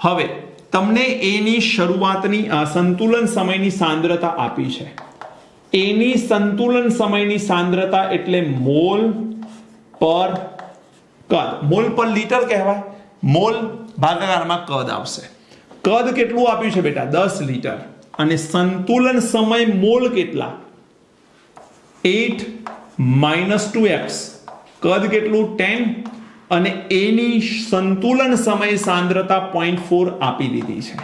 હવે તમને a ની શરૂઆતની સંતુલન સમયની સાંદ્રતા આપી છે. a ની સંતુલન સમયની સાંદ્રતા એટલે મોલ પર કદ. મોલ પર લીટર કહેવાય. મોલ ભાગાકારમાં કદ આવશે. કદ કેટલું આપ્યું છે બેટા? 10 લીટર. અને સંતુલન સમય મોલ કેટલા? 8 માઇનસ 2x. કદ કેટલું? 10. અને a ની સંતુલન સમય સાંદ્રતા 0.4 આપી દીધી છે.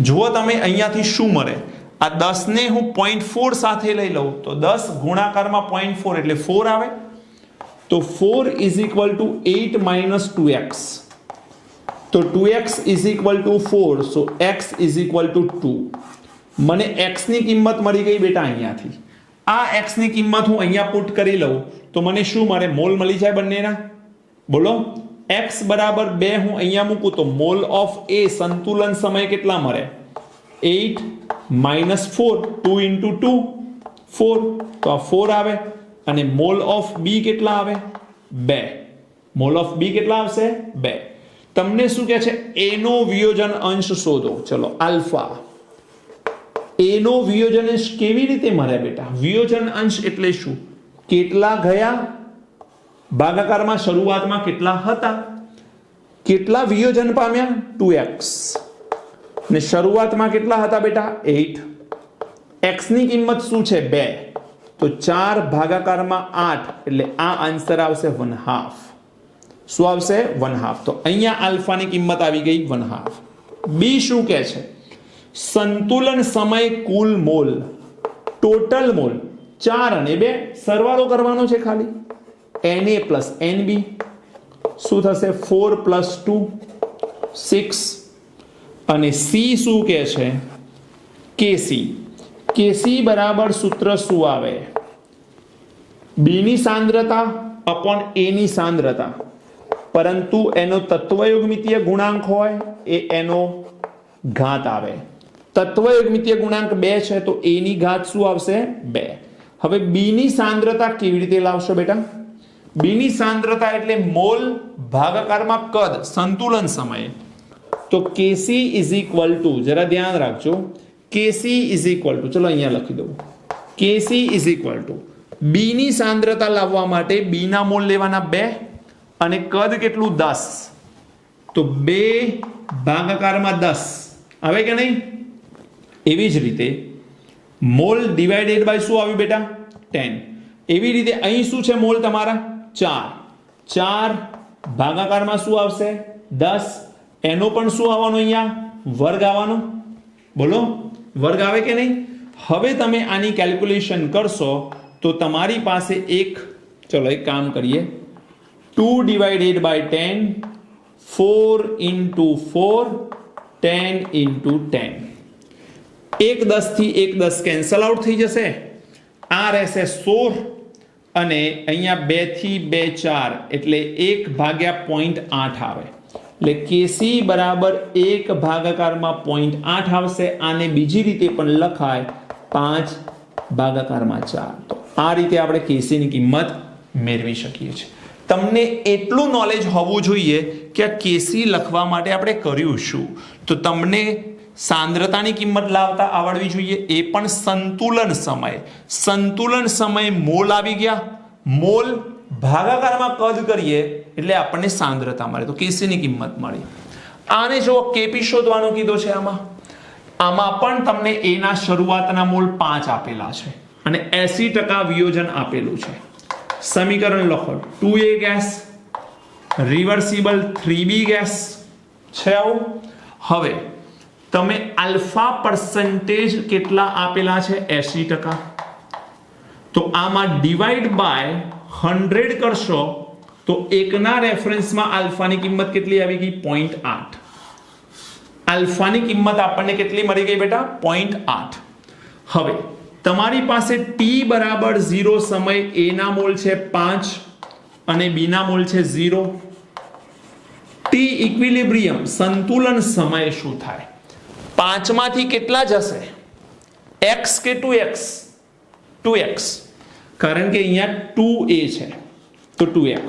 જુઓ તમે અહીંયાથી શું મળે. આ 10 ને હું 0.4 સાથે લઈ લઉં તો 10 ગુણાકારમાં 0.4 એટલે 4 આવે. તો 4 is equal to 8 minus 2x. તો 2x is equal to 4. So x is equal to 2. મને x ની કિંમત મળી ગઈ બેટા અહીંયાથી. આ x ની કિંમત હું અહીંયા પુટ કરી લઉં તો મને શું મળે? મોલ મળી જાય બંનેના. બોલો, x બરાબર 2 હું અહીંયા મૂકું તો મોલ ઓફ a સંતુલન સમય કેટલા મળે? 8 માઇનસ 4. 2 ઇન્ટુ 2 4. તો આ 4 આવે. અને મોલ ઓફ b કેટલા આવે? 2. મોલ ઓફ b કેટલા આવશે? 2. તમને શું કહે છે? a નો વિયોજન અંશ શોધો. ચલો, આલ્ફા. a નો વિયોજન અંશ કેવી રીતે મળે બેટા? વિયોજન અંશ એટલે શું? કેટલા ગયા ભાગાકારમાં શરૂઆતમાં કેટલા હતા? કેટલા વિયોજન પામ્યા? 2x. ને શરૂઆતમાં કેટલા હતા બેટા? 8. x ની કિંમત શું છે? 2. તો 4 ભાગાકારમાં 8 એટલે આ આન્સર આવશે 1/2. શું આવશે? 1/2. તો અહીંયા આલ્ફાની કિંમત આવી ગઈ 1/2. બી શું કહે છે? સંતુલન સમય કુલ મોલ, ટોટલ મોલ 4 અને 2 સરવાળો કરવાનો છે ખાલી. Na પ્લસ Nb શું થશે? 4 પ્લસ 2 6. અને સી શું કહે છે? Kc. Kc બરાબર સૂત્ર શું આવે? b ની સાંદ્રતા અપોન a ની સાંદ્રતા, પરંતુ એનો તત્વયોગમિતીય ગુણાંક હોય એ એનો ઘાત આવે. તત્વયોગમિતીય ગુણાંક 2 છે તો a ની ઘાત શું આવશે? 2. હવે b ની સાંદ્રતા કેવી રીતે લાવશો બેટા? b ની સાંદ્રતા એટલે મોલ ભાગાકારમાં કદ સંતુલન સમય. તો Kc ઇઝ ઇક્વલ ટુ, જરા ધ્યાન રાખજો, Kc ઇઝ ઇક્વલ ટુ, ચલો અહીંયા લખી દઉં, Kc is equal to b ની સાંદ્રતા લાવવા માટે b ના મોલ લેવાના 2 અને કદ કેટલું? 10. તો 2 ભાગાકારમાં 10 આવે કે નહીં? એવી જ રીતે મોલ ડિવાઇડેડ બાય શું આવ્યું બેટા? 10. એવી રીતે અહીં શું છે મોલ તમારા? 4 4 ભાગાકારમાં શું આવશે 10 એનો પણ શું આવવાનો અહીંયા વર્ગ આવવાનો બોલો વર્ગ આવે કે નહીં હવે તમે આની કેલ્ક્યુલેશન કરશો તો તમારી પાસે ચલો એક કામ કરીએ 2 ડિવાઇડેડ બાય 10 4 into 4 10 into 10 એક 10 થી એક 10 કેન્સલ આઉટ થઈ જશે આ રહેશે 16 અને અહીંયા 2 થી 2 4 એટલે 1 ભાગ્યા 0.8 આવે એટલે KC બરાબર 1 ભાગાકારમાં 0.8 આવશે આને બીજી રીતે પણ લખાય 5 ભાગાકારમાં 4 તો આ રીતે આપણે KC ની કિંમત મેળવી શકીએ છીએ તમને એટલું નોલેજ હોવું જોઈએ કે આ KC લખવા માટે આપણે કર્યું શું તો તમને सांद्रताની કિંમત લાવતા આવડવી જોઈએ એ પણ સંતુલન સમય મોલ આવી ગયા મોલ ભાગાકારમાં કદ કરીએ એટલે આપણને સાંદ્રતા મળે તો KC ની કિંમત મળી આને જો KP શોધવાનું કીધું છે આમાં પણ તમને A ના શરૂઆતના મોલ 5 આપેલા છે અને 80% વિયોજન આપેલું છે સમીકરણ લખો 2A gas reversible 3B gas છે આવું હવે તમે આલ્ફા પરસેન્ટેજ કેટલા આપેલા છે 80% તો આમાં ડિવાઇડ બાય 100 કરશો તો એકના રેફરન્સમાં આલ્ફાની કિંમત કેટલી આવી ગઈ 0.8 આલ્ફાની કિંમત આપણને કેટલી મળી ગઈ બેટા 0.8 હવે તમારી પાસે t બરાબર 0 સમય a ના મોલ છે 5 અને b ના મોલ છે 0 t ઇક્વિલિબ્રિયમ સંતુલન સમય શું થાય 5 માંથી કેટલા જશે x કે 2x 2x કારણ કે અહીંયા 2a છે તો 2x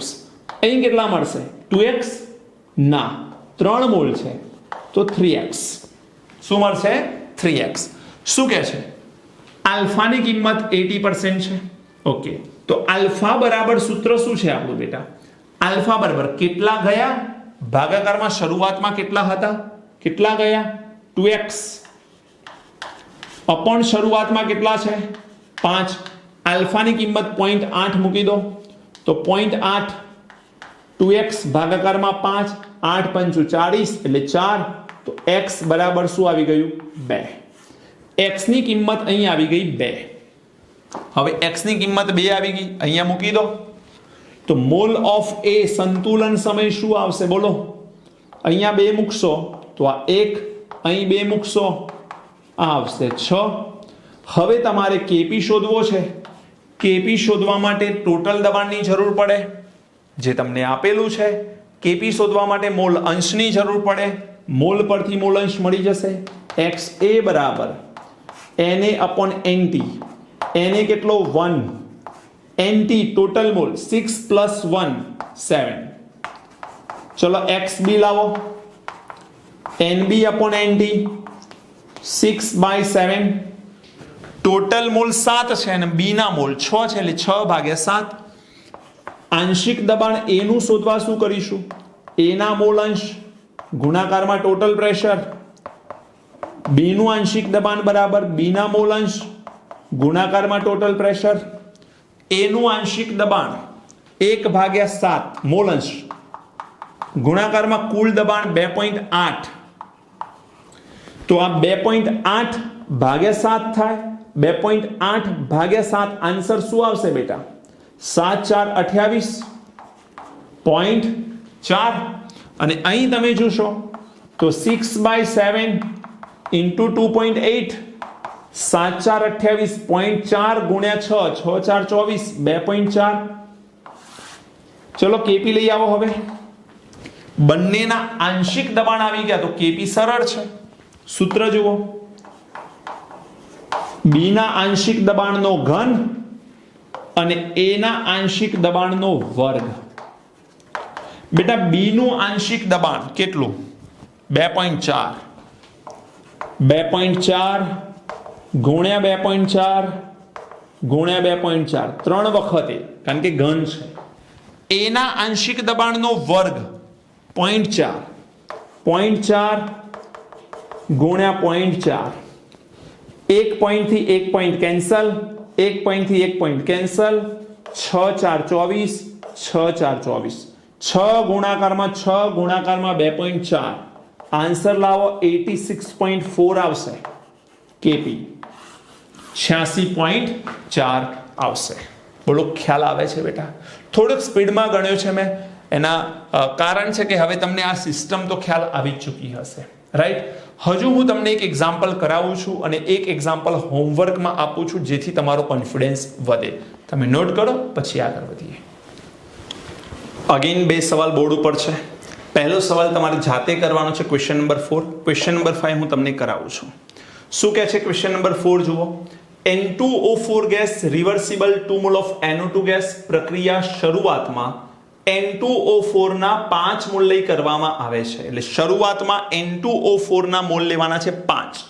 અહીં કેટલા મળશે 2x ના 3 મોલ છે તો 3x શું મળશે 3x શું કહે છે આલ્ફાની કિંમત 80% છે ઓકે તો આલ્ફા બરાબર સૂત્ર શું છે આપણું બેટા આલ્ફા બરાબર કેટલા ગયા ભાગાકારમાં શરૂઆતમાં કેટલા હતા કેટલા ગયા 2x અપોન શરૂઆતમાં કેટલા છે 5 આલ્ફાની કિંમત 0.8 મૂકી દો તો 0.8 2x ભાગાકારમાં 5 8 5 40 એટલે 4 તો x બરાબર શું આવી ગયું 2 x ની કિંમત અહીં આવી ગઈ 2 હવે x ની કિંમત 2 આવી ગઈ અહીંયા મૂકી દો તો મોલ ઓફ A સંતુલન સમય શું આવશે બોલો અહીંયા 2 મૂકશો તો આ 1 અહીં 2 મૂકશો આ આવશે 6 હવે તમારે KP શોધવો છે KP શોધવા માટે ટોટલ દબાણની જરૂર પડે જે તમને આપેલું છે KP શોધવા માટે મોલ અંશની જરૂર પડે મોલ પરથી મોલ અંશ મળી જશે XA બરાબર Na upon NT Na કેટલો 1 NT ટોટલ મોલ 6 plus 1 7 ચલો XB લાવો NB upon NT 6 by 7 total mall 7 છે અને B ના મોલ 6 છે એટલે 6 ભાગ્યા 7 આંશિક દબાણ A નું શોધવા શું કરીશું A ના મોલ અંશ ગુણાકારમાં ટોટલ પ્રેશર B નું આંશિક દબાણ બરાબર B ના મોલ અંશ ગુણાકારમાં ટોટલ પ્રેશર A નું આંશિક દબાણ 1/7 મોલ અંશ ગુણાકારમાં કુલ દબાણ 2.8 તો આ 2.8 ભાગ્યા 7 થાય 2.8 ભાગ્યા 7 આન્સર શું આવશે બેટા 7 4 28.4 અને અહીં તમે જોશો તો 6/7 into 2.8 7 4 28.4 ગુણ્યા 6 6 4 24 2.4 ચલો KP લઈ આવો હવે બંનેના આંશિક દબાણ આવી ગયા તો KP સરળ છે સૂત્ર જુઓ B ના આંશિક દબાણનો ઘન અને A ના આંશિક દબાણનો વર્ગ બેટા B નું આંશિક દબાણ કેટલું 2.4 ગુણ્યા 2.4 ગુણ્યા 2.4 3 વખતે કારણ કે ઘન છે A ના આંશિક દબાણનો વર્ગ 0.4 ગુણ્યા 0.4 એક પોઈન્ટ થી એક પોઈન્ટ કેન્સલ એક પોઈન્ટ થી એક પોઈન્ટ કેન્સલ 6 4 24 6 4 24 6 ગુણાકારમાં 6 ગુણાકારમાં 2.4 આન્સર લાવો 86.4 આવશે કેપી 86.4 આવશે બોલો ખ્યાલ આવે છે બેટા થોડુંક સ્પીડમાં ગણ્યો છે મેં એના કારણ છે કે હવે તમને આ સિસ્ટમ તો ખ્યાલ આવી જ ચૂકી હશે રાઈટ હજુ હું તમને એક એક્ઝામ્પલ કરાવું છું અને એક એક્ઝામ્પલ હોમવર્કમાં આપું છું જેથી તમારો કોન્ફિડન્સ વધે તમે નોટ કરો પછી આગળ વધીએ અગેન બે સવાલ બોર્ડ ઉપર છે પહેલો સવાલ તમારે જાતે કરવાનો છે ક્વેશ્ચન નંબર 4 ક્વેશ્ચન નંબર 5 હું તમને કરાવું છું શું કહે છે ક્વેશ્ચન નંબર 4 જુઓ N2O4 gas reversible 2 mall of NO2 gas પ્રક્રિયા શરૂઆતમાં N2O4 ના 5 મોલ લઈ કરવામાં આવે છે એટલે શરૂઆતમાં N2O4 ના મોલ લેવાના છે 5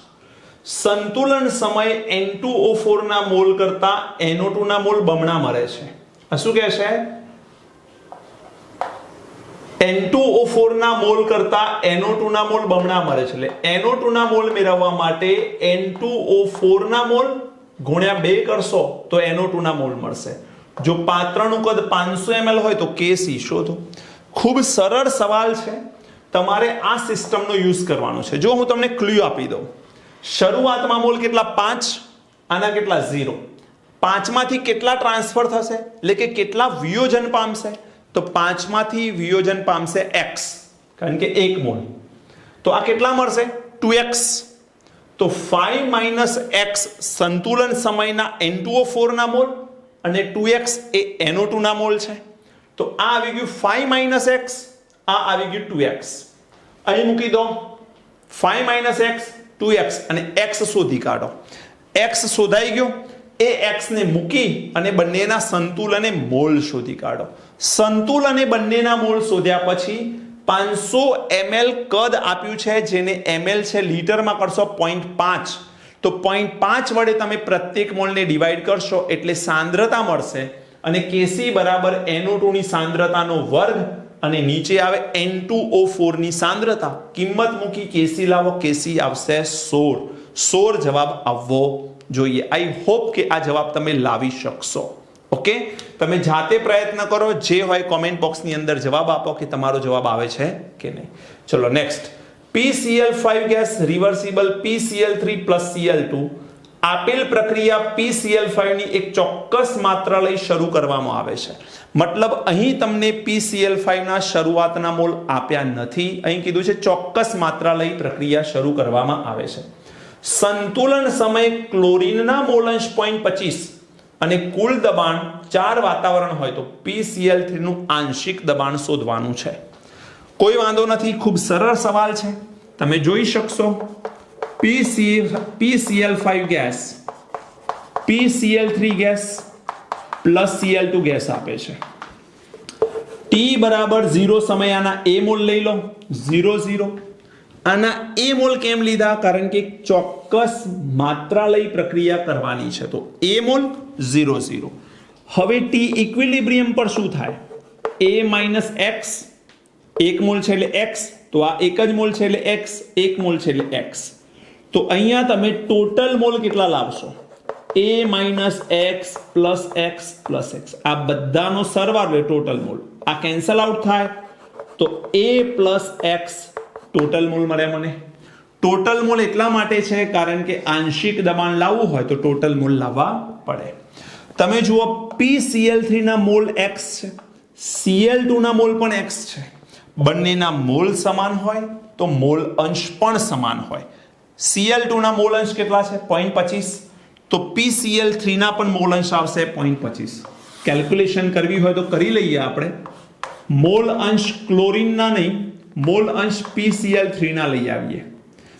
સંતુલન સમય N2O4 ના મોલ કરતા NO2 ના મોલ બમણા મળે છે આ શું કહે છે N2O4 ના મોલ કરતા NO2 ના મોલ બમણા મળે છે એટલે NO2 ના મોલ મેળવવા માટે N2O4 ના મોલ ગુણ્યા 2 કરશો તો NO2 ના મોલ મળશે જો પાત્રનું કદ 500 ml હોય તો Kc શોધો ખૂબ સરળ સવાલ છે તમારે આ સિસ્ટમનો યુઝ કરવાનો છે જો હું તમને ક્લુ આપી દઉં શરૂઆતમાં મોલ કેટલા 5 આના કેટલા 0 5 માંથી કેટલા ટ્રાન્સફર થશે એટલે કે કેટલા વિયોજન પામશે તો 5 માંથી વિયોજન પામશે x કારણ કે 1 મોલ તો આ કેટલા મળશે 2x તો 5 - x સંતુલન સમયના N2O4 ના મોલ અને 2x એ NO2 ના મોલ છે તો આ આવી ગયું 5 - x આ આવી ગયું 2x અહીં મૂકી દો 5 - x 2x અને x શોધી કાઢો x શોધાઈ ગયો એ x ને મૂકી અને બંનેના સંતુલને મોલ શોધી કાઢો સંતુલને બંનેના મોલ શોધ્યા પછી 500 ml કદ આપ્યું છે જેને ml છે લીટરમાં કરશો 0.5 તો 0.5 વડે તમે પ્રત્યેક મોલને ડિવાઈડ કરશો એટલે સાંદ્રતા મળશે અને Kc બરાબર NO2 ની સાંદ્રતાનો વર્ગ અને નીચે આવે N2O4 ની સાંદ્રતા કિંમત મૂકી Kc લાવો Kc આવશે 16 જવાબ આવવો જોઈએ આઈ હોપ કે આ જવાબ તમે લાવી શકશો ઓકે તમે જાતે પ્રયત્ન કરો જે હોય કોમેન્ટ બોક્સની અંદર જવાબ આપો કે તમારો જવાબ આવે છે કે નહીં ચલો next PCl5 gas reversible PCl3 Cl2 આપેલ પ્રક્રિયા PCl5 ની એક ચોક્કસ માત્રા લઈ શરૂ કરવામાં આવે છે મતલબ અહીં તમને PCl5 ના શરૂઆતના મોલ આપ્યા નથી અહીં કીધું છે ચોક્કસ માત્રા લઈ પ્રક્રિયા શરૂ કરવામાં આવે છે સંતુલન સમય ક્લોરીનના મોલ અંશ 0.25 અને કુલ દબાણ 4 વાતાવરણ હોય તો PCl3 નું આંશિક દબાણ શોધવાનું છે કોઈ વાંધો નથી ખૂબ સરળ સવાલ છે તમે જોઈ શકશો PCl5 gas PCl3 gas plus Cl2 gas આપે છે T બરાબર 0 સમય આના A મોલ લઈ લો 0 0 આના A મોલ કેમ લીધા કારણ કે ચોક્કસ માત્રા લઈ પ્રક્રિયા કરવાની છે તો A મોલ 0 0 હવે T ઇક્વિલિબ્રિયમ પર શું થાય A - x 1 મોલ છે એટલે x તો આ એક જ મોલ છે એટલે x 1 મોલ છે એટલે x તો અહીંયા તમે ટોટલ મોલ કેટલા લાવશો A - x plus x plus x આ બધાનો સરવાળો ટોટલ મોલ આ કેન્સલ આઉટ થાય તો A plus x total mall મળે મને ટોટલ મોલ એટલા માટે છે કારણ કે આંશિક દબાણ લાવવું હોય તો ટોટલ મોલ લાવવા પડે તમે જુઓ PCl3 ના મોલ x છે Cl2 ના મોલ પણ x છે બંનેના મોલ સમાન હોય તો મોલ અંશ પણ સમાન હોય Cl2 ના મોલ અંશ કેટલા છે 0.25 તો PCl3 ના પણ મોલ અંશ આવશે 0.25 કેલ્ક્યુલેશન કરવી હોય તો કરી લઈએ આપણે મોલ અંશ ક્લોરીનના નહીં મોલ અંશ PCl3 ના લઈ આવીએ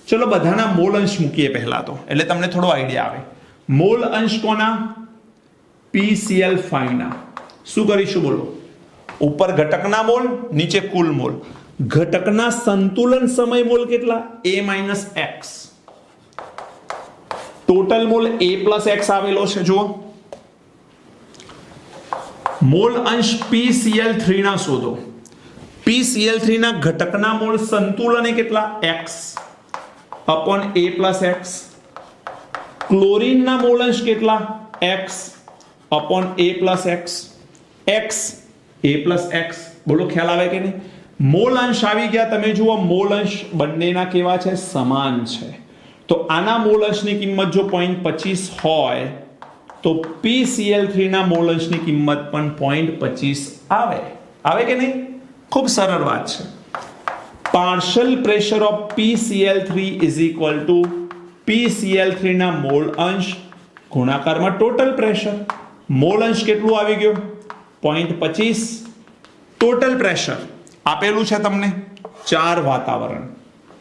ચલો બધાના મોલ અંશ મૂકીએ પહેલા તો એટલે તમને થોડો આઈડિયા આવે મોલ અંશ કોના PCl5 ના શું કરીશું બોલો ઉપર ઘટકના મોલ નીચે કુલ મોલ ઘટકના સંતુલન સમય મોલ કેટલા A - x total mall A + x આવેલો છે જુઓ મોલ અંશ PCl3 ના શોધો PCl3 ના ઘટકના મોલ સંતુલને કેટલા x upon A + x ક્લોરીનના mall અંશ કેટલા x upon A + x x a plus x. બોલો ખ્યાલ આવે કે નહીં? મોલ અંશ આવી ગયા. તમે જુઓ મોલ અંશ બંનેના કેવા છે? સમાન છે. તો આના મોલ અંશની કિંમત જો 0.25 હોય તો PCl3 ના મોલ અંશની કિંમત પણ 0.25 આવે કે નહીં? ખૂબ સરળ વાત છે. Partial pressure of PCl3 is equal to PCl3 ના મોલ અંશ ગુણાકારમાં ટોટલ પ્રેશર. મોલ અંશ કેટલું આવી ગયું? 0.25. ટોટલ પ્રેશર આપેલું છે તમને 4 વાતાવરણ.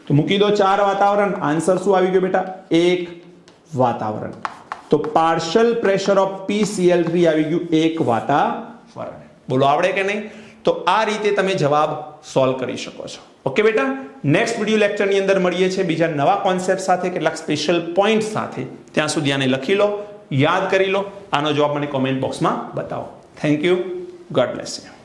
તો મૂકી દો 4 વાતાવરણ. આન્સર શું આવી ગયો બેટા? 1 વાતાવરણ. તો પાર્શિયલ પ્રેશર ઓફ PCl3 આવી ગયું 1 વાતાવરણ. બોલો આવડે કે નહીં? તો આ રીતે તમે જવાબ સોલ્વ કરી શકો છો. ઓકે બેટા, નેક્સ્ટ વિડિયો લેક્ચરની અંદર મળીએ છીએ બીજા નવા કોન્સેપ્ટ સાથે, કેટલાક સ્પેશિયલ પોઈન્ટ સાથે. ત્યાં સુધી આને લખી લો, યાદ કરી લો. આનો જવાબ મને કોમેન્ટ બોક્સમાં બતાવો. Thank you. God bless you.